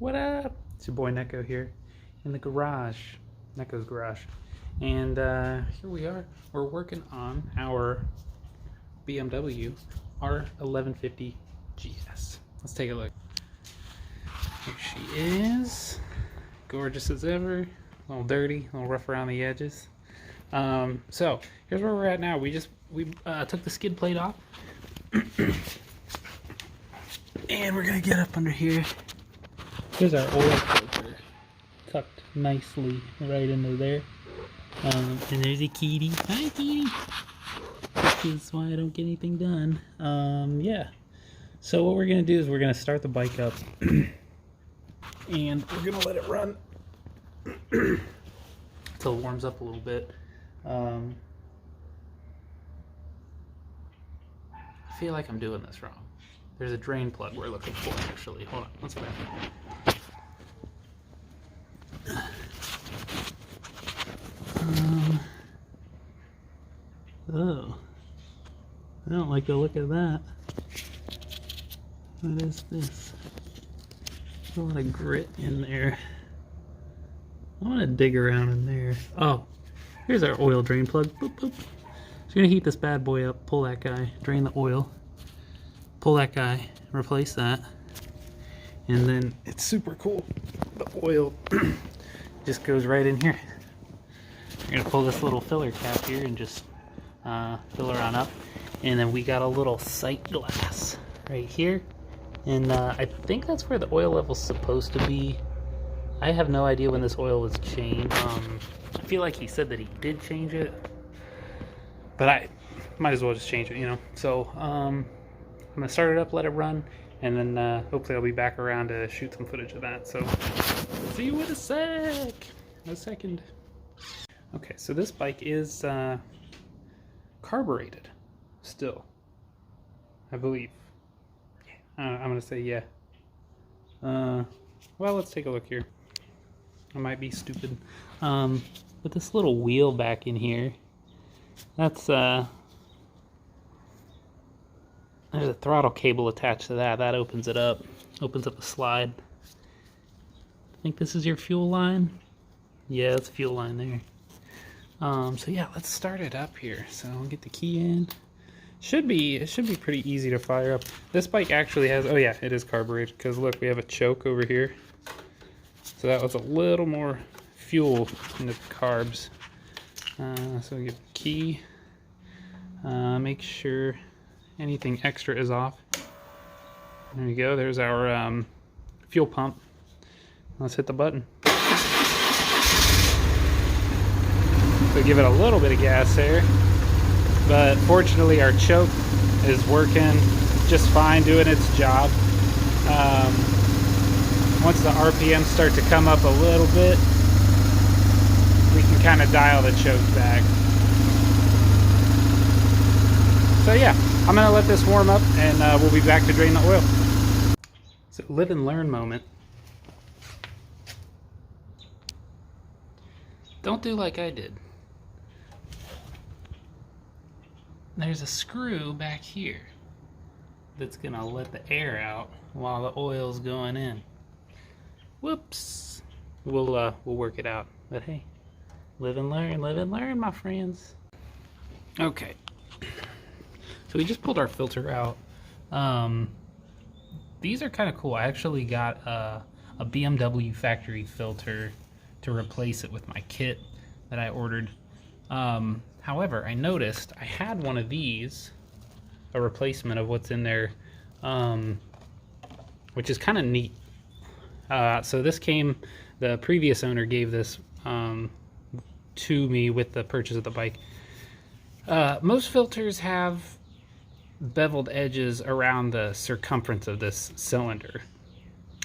What up? It's your boy Neko here in the garage, Neko's garage. And here we are. We're working on our BMW R1150GS. Let's take a look. Here she is. Gorgeous as ever. A little dirty, a little rough around the edges. So here's where we're at now. We took the skid plate off. And we're gonna get up under here. Here's our oil filter, tucked nicely right into there. And there's a kitty. Hi, kitty. This is why I don't get anything done. Yeah. So what we're gonna do is we're gonna start the bike up, and we're gonna let it run until it warms up a little bit. I feel like I'm doing this wrong. There's a drain plug we're looking for, actually. Hold on, let's back up. Oh, I don't like the look of that. What is this? A lot of grit in there. I want to dig around in there. Oh, here's our oil drain plug. Boop, boop. So you're gonna heat this bad boy up, pull that guy, drain the oil, pull that guy, replace that, and then it's super cool. The oil just goes right in here. You're gonna pull this little filler cap here and just fill her on up, and then we got a little sight glass right here, and I think that's where the oil level's supposed to be. I have no idea when this oil was changed. I feel like he said that he did change it, but I might as well just change it, you know. So I'm gonna start it up, let it run, and then hopefully I'll be back around to shoot some footage of that. So see you in a second. Okay, so this bike is carbureted still, I believe. I'm gonna say yeah. Well, let's take a look here. I might be stupid. With this little wheel back in here, that's there's a throttle cable attached to that. That opens it up, opens up the slide. I think this is your fuel line. Yeah, it's a fuel line there. So yeah, let's start it up here. So I'll get the key in. It should be pretty easy to fire up. This bike actually has, oh yeah, it is carbureted, because look, we have a choke over here. So that was a little more fuel in the carbs. So we get the key. Make sure anything extra is off. There you go, there's our fuel pump. Let's hit the button. So give it a little bit of gas there, but fortunately our choke is working just fine, doing its job. Once the RPMs start to come up a little bit, we can kind of dial the choke back. So yeah, I'm gonna let this warm up, and we'll be back to drain the oil. So live and learn moment. Don't do like I did. There's a screw back here that's gonna let the air out while the oil's going in. Whoops. We'll work it out. But hey, live and learn, my friends. Okay. So we just pulled our filter out. These are kind of cool. I actually got a BMW factory filter to replace it with my kit that I ordered. However, I noticed I had one of these, a replacement of what's in there, which is kind of neat. So this came, the previous owner gave this to me with the purchase of the bike. Most filters have beveled edges around the circumference of this cylinder.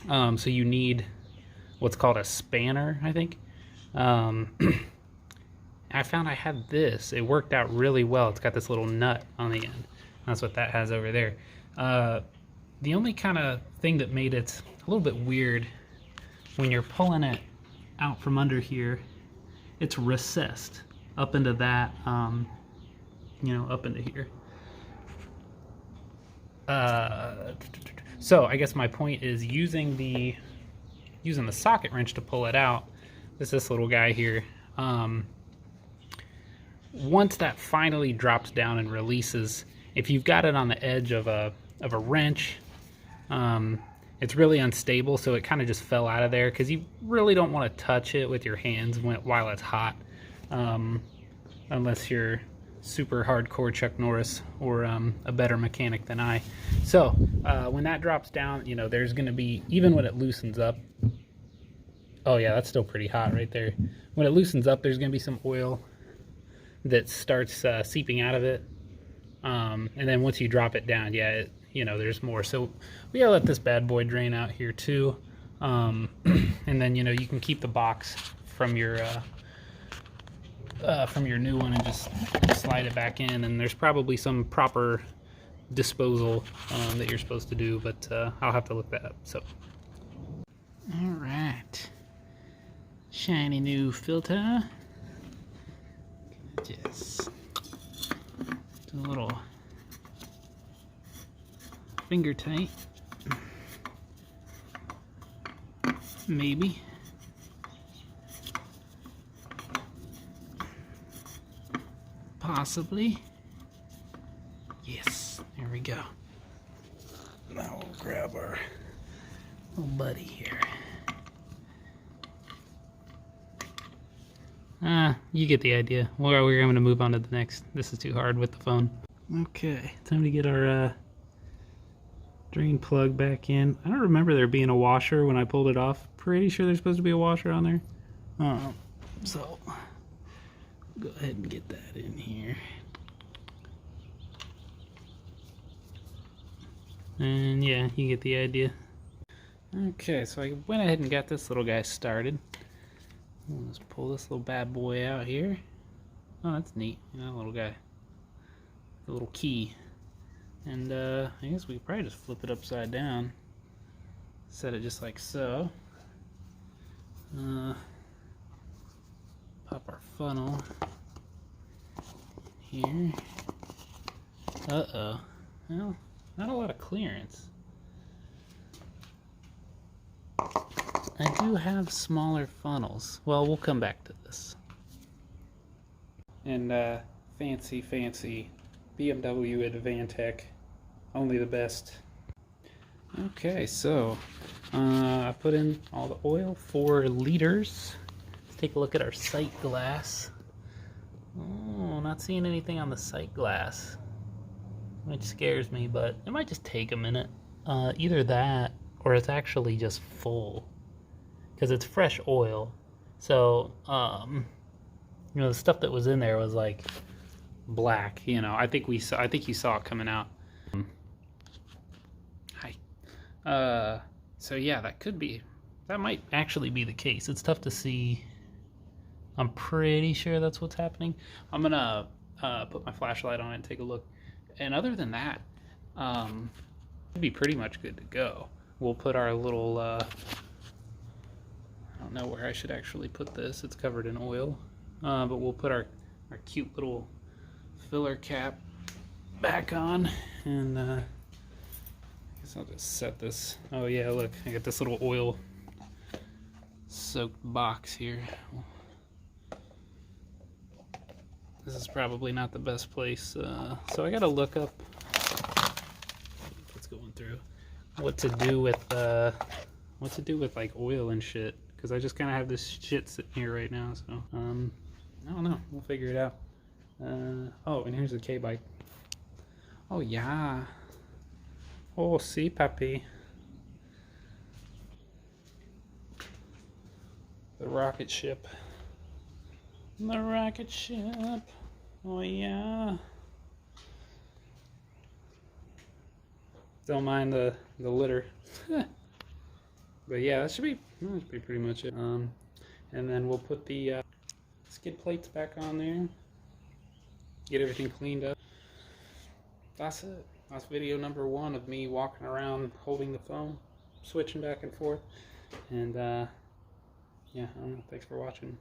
So you need what's called a spanner, I think. I found I had this. It worked out really well. It's got this little nut on the end. That's what that has over there. The only kind of thing that made it a little bit weird, when you're pulling it out from under here, it's recessed up into that, you know, up into here. So I guess my point is, using the using the socket wrench to pull it out. It's this little guy here. Once that finally drops down and releases, if you've got it on the edge of a wrench, it's really unstable, so it kind of just fell out of there, because you really don't want to touch it with your hands while it's hot, unless you're super hardcore Chuck Norris or a better mechanic than I. So when that drops down, you know, there's going to be, even when it loosens up, oh yeah, that's still pretty hot right there. When it loosens up, there's going to be some oil that starts seeping out of it, and then once you drop it down, yeah, you know, there's more. So we gotta let this bad boy drain out here too, and then, you know, you can keep the box from your new one and just slide it back in, and there's probably some proper disposal that you're supposed to do, but I'll have to look that up. So all right, shiny new filter. Just do a little finger tight, maybe. Possibly. Yes, there we go. Now we'll grab our little buddy here. You get the idea. Well, we're going to move on to the next. This is too hard with the phone. Okay, time to get our drain plug back in. I don't remember there being a washer when I pulled it off. Pretty sure there's supposed to be a washer on there. So go ahead and get that in here. And yeah, you get the idea. Okay, so I went ahead and got this little guy started. Let's pull this little bad boy out here. Oh, that's neat. You know, little guy. The little key. And I guess we could probably just flip it upside down. Set it just like so. Pop our funnel here. Uh-oh. Well, not a lot of clearance. I do have smaller funnels. Well, we'll come back to this. And fancy BMW Advantech, only the best. Okay, so I put in all the oil, 4 liters. Let's take a look at our sight glass. Oh, not seeing anything on the sight glass, which scares me, but it might just take a minute. Either that, or it's actually just full, because it's fresh oil. So, you know, the stuff that was in there was like black. You know, I think you saw it coming out. Hi. So yeah, that might actually be the case. It's tough to see. I'm pretty sure that's what's happening. I'm gonna put my flashlight on it and take a look. And other than that, it'd be pretty much good to go. We'll put our little, I don't know where I should actually put this. It's covered in oil. But we'll put our cute little filler cap back on, and I guess I'll just set this. Oh yeah, look, I got this little oil soaked box here. This is probably not the best place, so I gotta look up what's going through, what to do with like oil and shit, because I just kind of have this shit sitting here right now. So I don't know, we'll figure it out. Oh, and here's the K-bike. Oh yeah. Oh, see, puppy. The rocket ship. The rocket ship. Oh yeah. Don't mind the litter. But yeah, that should be pretty much it. And then we'll put the skid plates back on there. Get everything cleaned up. That's it. That's video number 1 of me walking around holding the phone, switching back and forth. And yeah, I don't know. Thanks for watching.